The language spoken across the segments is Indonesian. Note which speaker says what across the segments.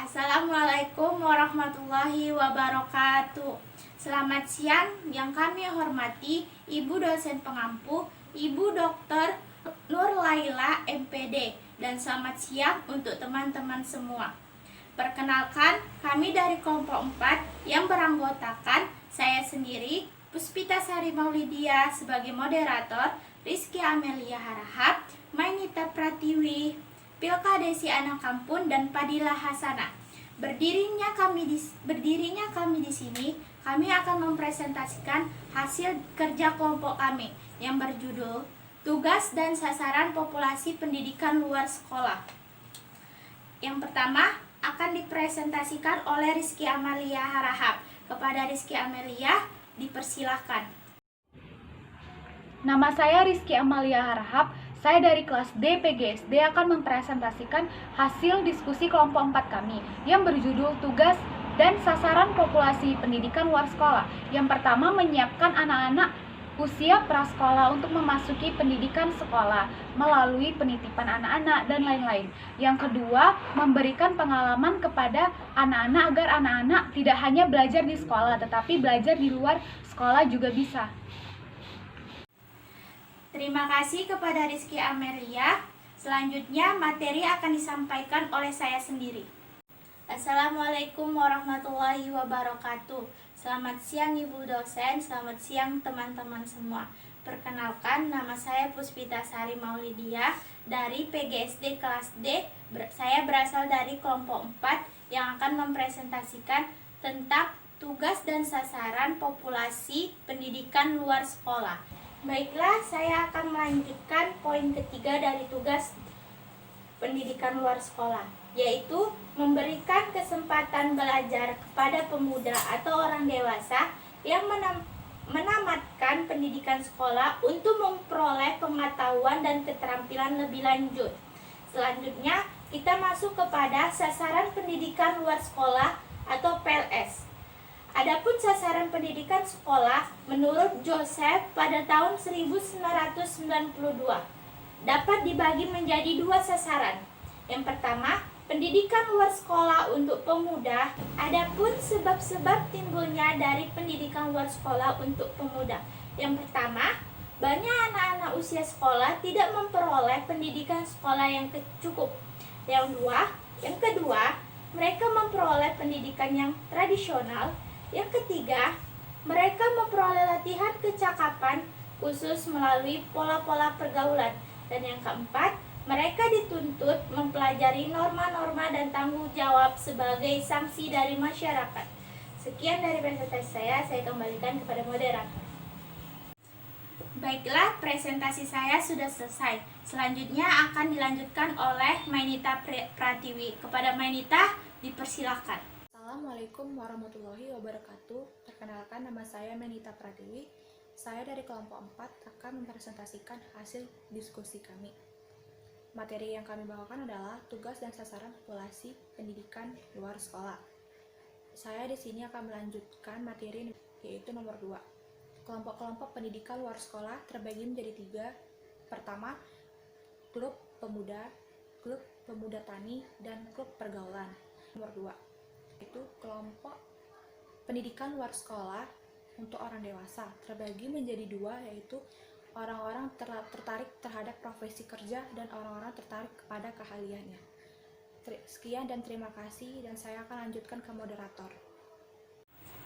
Speaker 1: Assalamualaikum warahmatullahi wabarakatuh. Selamat siang yang kami hormati Ibu dosen pengampu, Ibu Dr. Nur Laila MPD, dan selamat siang untuk teman-teman semua. Perkenalkan, kami dari kelompok 4 yang beranggotakan saya sendiri, Puspita Sari Maulidia sebagai moderator, Rizky Amelia Harahap, Mainita Pratiwi, Pilka Desi Anak Kampun, dan Padilla Hasanah. Berdirinya kami di sini, kami akan mempresentasikan hasil kerja kelompok kami yang berjudul Tugas dan Sasaran Populasi Pendidikan Luar Sekolah. Yang pertama akan dipresentasikan oleh Rizky Amelia Harahap. Kepada Rizky Amelia, dipersilahkan.
Speaker 2: Nama saya Rizky Amalia Harahap. Saya dari kelas D PGSD akan mempresentasikan hasil diskusi kelompok 4 kami yang berjudul Tugas dan Sasaran Populasi Pendidikan Luar Sekolah. Yang pertama, menyiapkan anak-anak usia prasekolah untuk memasuki pendidikan sekolah melalui penitipan anak-anak dan lain-lain. Yang kedua, memberikan pengalaman kepada anak-anak agar anak-anak tidak hanya belajar di sekolah tetapi belajar di luar sekolah juga bisa.
Speaker 1: Terima kasih kepada Rizky Amelia. Selanjutnya materi akan disampaikan oleh saya sendiri. Assalamualaikum warahmatullahi wabarakatuh. Selamat siang Ibu dosen, selamat siang teman-teman semua. Perkenalkan, nama saya Puspita Sari Maulidia dari PGSD kelas D. Saya berasal dari kelompok 4 yang akan mempresentasikan tentang tugas dan sasaran populasi pendidikan luar sekolah. Baiklah, saya akan melanjutkan poin ketiga dari tugas pendidikan luar sekolah, yaitu memberikan kesempatan belajar kepada pemuda atau orang dewasa yang menamatkan pendidikan sekolah untuk memperoleh pengetahuan dan keterampilan lebih lanjut. Selanjutnya, kita masuk kepada sasaran pendidikan luar sekolah atau PLS. Adapun sasaran pendidikan sekolah menurut Joseph pada tahun 1992 dapat dibagi menjadi dua sasaran. Yang pertama, pendidikan luar sekolah untuk pemuda. Adapun sebab-sebab timbulnya dari pendidikan luar sekolah untuk pemuda. Yang pertama, banyak anak-anak usia sekolah tidak memperoleh pendidikan sekolah yang cukup. Yang kedua, mereka memperoleh pendidikan yang tradisional. Yang ketiga, mereka memperoleh latihan kecakapan khusus melalui pola-pola pergaulan. Dan yang keempat, mereka dituntut mempelajari norma-norma dan tanggung jawab sebagai sanksi dari masyarakat. Sekian dari presentasi saya kembalikan kepada moderator. Baiklah, presentasi saya sudah selesai. Selanjutnya akan dilanjutkan oleh Mainita Pratiwi. Kepada Mainita, dipersilahkan.
Speaker 3: Assalamualaikum warahmatullahi wabarakatuh. Perkenalkan, nama saya Mainita Pratiwi. Saya dari kelompok 4 akan mempresentasikan hasil diskusi kami. Materi yang kami bawakan adalah tugas dan sasaran populasi pendidikan luar sekolah. Saya di sini akan melanjutkan materi yaitu nomor 2. Kelompok-kelompok pendidikan luar sekolah terbagi menjadi 3. Pertama, klub pemuda tani, dan klub pergaulan. Nomor 2 itu kelompok pendidikan luar sekolah untuk orang dewasa terbagi menjadi 2, yaitu orang-orang tertarik terhadap profesi kerja dan orang-orang tertarik kepada keahliannya. Sekian dan terima kasih, dan saya akan lanjutkan ke moderator.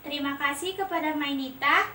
Speaker 1: Terima kasih kepada Mainita.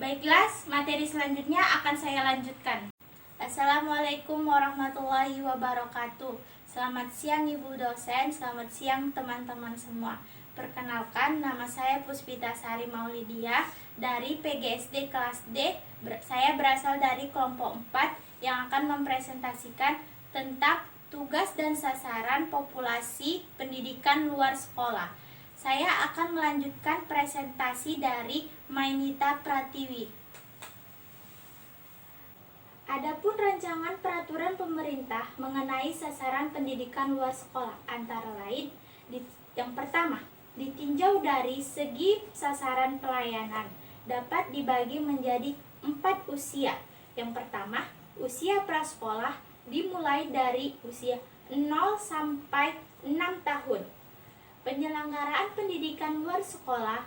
Speaker 1: Baiklah, materi selanjutnya akan saya lanjutkan. Assalamualaikum warahmatullahi wabarakatuh. Selamat siang Ibu dosen, selamat siang teman-teman semua. Perkenalkan, nama saya Puspita Sari Maulidia dari PGSD kelas D. Saya berasal dari kelompok 4 yang akan mempresentasikan tentang tugas dan sasaran populasi pendidikan luar sekolah. Saya akan melanjutkan presentasi dari Mainita Pratiwi. Adapun rancangan peraturan pemerintah mengenai sasaran pendidikan luar sekolah antara lain, yang pertama, ditinjau dari segi sasaran pelayanan dapat dibagi menjadi 4 usia. Yang pertama, usia prasekolah dimulai dari usia 0 sampai 6 tahun. penyelenggaraan pendidikan luar sekolah,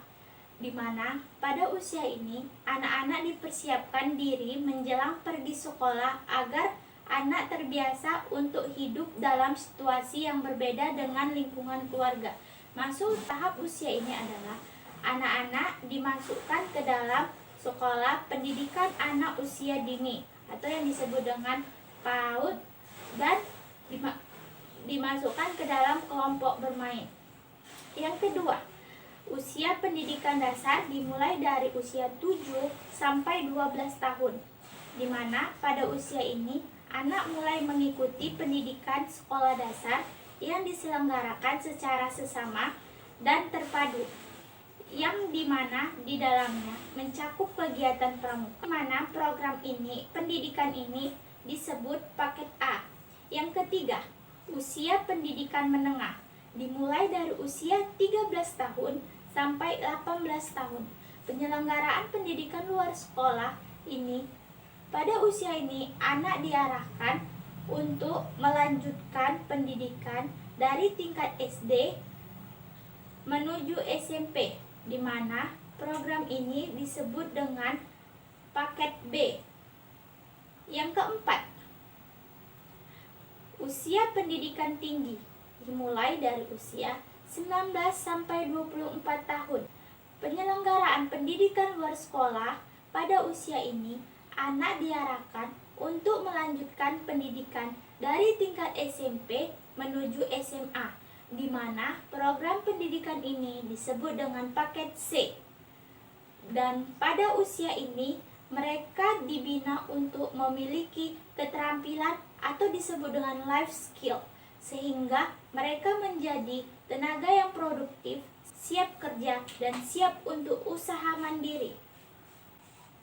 Speaker 1: di mana pada usia ini anak-anak dipersiapkan diri menjelang pergi sekolah agar anak terbiasa untuk hidup dalam situasi yang berbeda dengan lingkungan keluarga. Masuk tahap usia ini adalah anak-anak dimasukkan ke dalam sekolah pendidikan anak usia dini atau yang disebut dengan PAUD dan dimasukkan ke dalam kelompok bermain. Yang kedua, usia pendidikan dasar dimulai dari usia 7 sampai 12 tahun, di mana pada usia ini anak mulai mengikuti pendidikan sekolah dasar yang diselenggarakan secara sesama dan terpadu, yang dimana di dalamnya mencakup kegiatan pramuka, mana program ini, pendidikan ini disebut paket A. Yang ketiga, usia pendidikan menengah dimulai dari usia 13 tahun sampai 18 tahun. Penyelenggaraan pendidikan luar sekolah ini, pada usia ini anak diarahkan untuk melanjutkan pendidikan dari tingkat SD menuju SMP, di mana program ini disebut dengan paket B. Yang keempat, usia pendidikan tinggi dimulai dari usia 19 sampai 24 tahun. Penyelenggaraan pendidikan luar sekolah pada usia ini anak diarahkan untuk melanjutkan pendidikan dari tingkat SMP menuju SMA, di mana program pendidikan ini disebut dengan paket C. Dan pada usia ini mereka dibina untuk memiliki keterampilan atau disebut dengan life skill, sehingga mereka menjadi tenaga yang produktif, siap kerja, dan siap untuk usaha mandiri.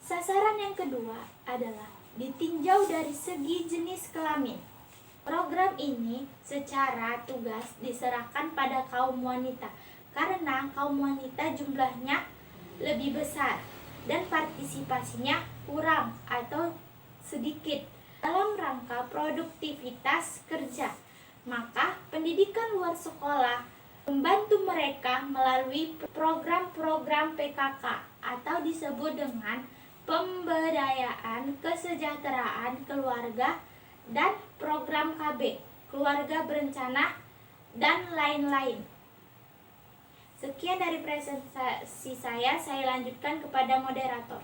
Speaker 1: Sasaran yang kedua adalah ditinjau dari segi jenis kelamin. Program ini secara tugas diserahkan pada kaum wanita, karena kaum wanita jumlahnya lebih besar dan partisipasinya kurang atau sedikit dalam rangka produktivitas kerja. Maka pendidikan luar sekolah membantu mereka melalui program-program PKK atau disebut dengan pemberdayaan kesejahteraan keluarga dan program KB, keluarga berencana, dan lain-lain. Sekian dari presentasi saya lanjutkan kepada moderator.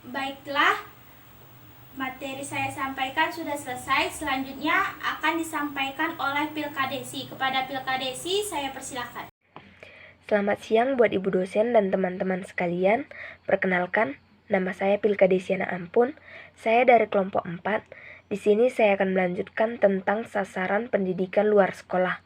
Speaker 1: Baiklah, materi saya sampaikan sudah selesai. Selanjutnya akan disampaikan oleh Pilkadesi. Kepada Pilkadesi, saya persilakan.
Speaker 4: Selamat siang buat Ibu dosen dan teman-teman sekalian. Perkenalkan, nama saya Pilkadesiana Ampun. Saya dari kelompok 4. Di sini saya akan melanjutkan tentang sasaran pendidikan luar sekolah.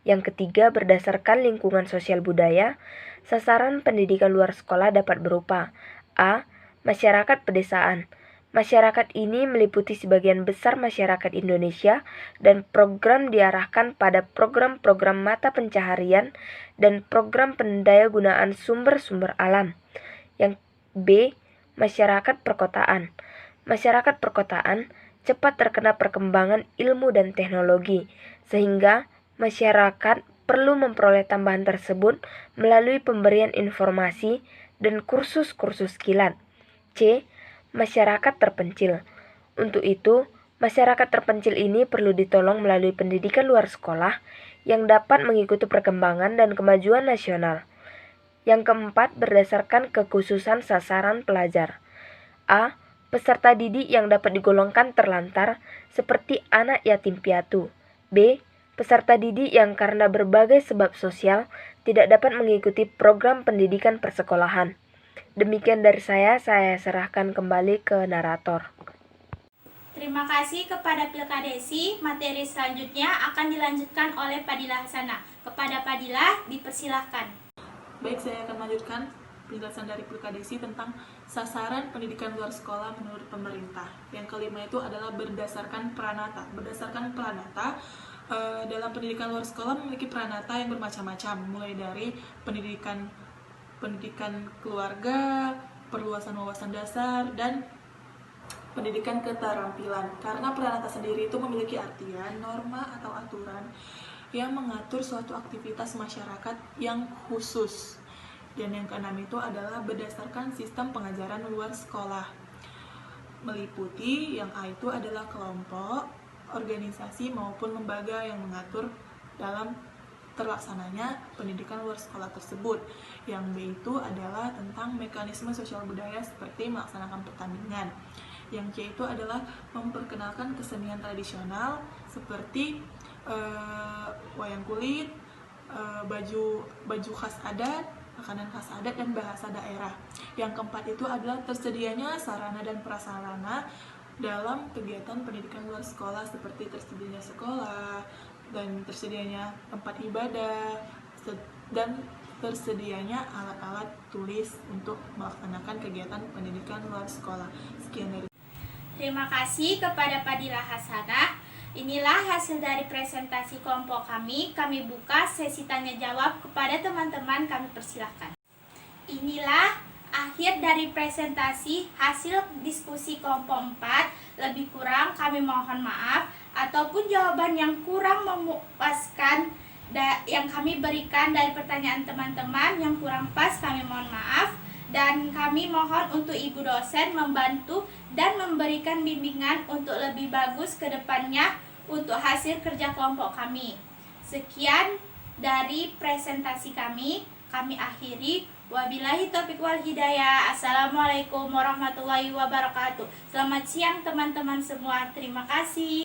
Speaker 4: Yang ketiga, berdasarkan lingkungan sosial budaya, sasaran pendidikan luar sekolah dapat berupa A. Masyarakat pedesaan. Masyarakat ini meliputi sebagian besar masyarakat Indonesia dan program diarahkan pada program-program mata pencaharian dan program pendayagunaan sumber-sumber alam. Yang B. Masyarakat perkotaan. Masyarakat perkotaan cepat terkena perkembangan ilmu dan teknologi, sehingga masyarakat perlu memperoleh tambahan tersebut melalui pemberian informasi dan kursus-kursus kilat. C. Masyarakat terpencil. Untuk itu, masyarakat terpencil ini perlu ditolong melalui pendidikan luar sekolah yang dapat mengikuti perkembangan dan kemajuan nasional. Yang keempat, berdasarkan kekhususan sasaran pelajar. A. Peserta didik yang dapat digolongkan terlantar seperti anak yatim piatu. B. Peserta didik yang karena berbagai sebab sosial tidak dapat mengikuti program pendidikan persekolahan. Demikian dari saya serahkan kembali ke narator.
Speaker 1: Terima kasih kepada Pilkadesi. Materi selanjutnya akan dilanjutkan oleh Padilla Hasana. Kepada Padilla, dipersilahkan.
Speaker 5: Baik, saya akan melanjutkan penjelasan dari Pilkadesi tentang sasaran pendidikan luar sekolah menurut pemerintah. Yang kelima itu adalah berdasarkan pranata. Berdasarkan pranata, dalam pendidikan luar sekolah memiliki pranata yang bermacam-macam, mulai dari pendidikan keluarga, perluasan wawasan dasar, dan pendidikan keterampilan. Karena pranata sendiri itu memiliki artian, norma atau aturan yang mengatur suatu aktivitas masyarakat yang khusus. Dan yang keenam itu adalah berdasarkan sistem pengajaran luar sekolah. Meliputi yang A itu adalah kelompok, organisasi maupun lembaga yang mengatur dalam terlaksananya pendidikan luar sekolah tersebut. Yang B itu adalah tentang mekanisme sosial budaya seperti melaksanakan pertandingan. Yang C itu adalah memperkenalkan kesenian tradisional seperti wayang kulit, baju khas adat, makanan khas adat, dan bahasa daerah. Yang keempat itu adalah tersedianya sarana dan prasarana dalam kegiatan pendidikan luar sekolah seperti tersedianya sekolah, dan tersedianya tempat ibadah, dan tersedianya alat-alat tulis untuk melaksanakan kegiatan pendidikan luar sekolah. Sekian dari
Speaker 1: Terima kasih kepada Fadilah Hasanah. Inilah hasil dari presentasi kelompok kami. Kami buka sesi tanya jawab kepada teman-teman, kami persilahkan. Inilah akhir dari presentasi hasil diskusi kelompok 4. Lebih kurang kami mohon maaf, ataupun jawaban yang kurang memuaskan yang kami berikan dari pertanyaan teman-teman yang kurang pas, kami mohon maaf. Dan kami mohon untuk Ibu dosen membantu dan memberikan bimbingan untuk lebih bagus ke depannya untuk hasil kerja kelompok kami. Sekian dari presentasi kami akhiri. Wabillahi taufiq wal hidayah. Assalamualaikum warahmatullahi wabarakatuh. Selamat siang teman-teman semua. Terima kasih.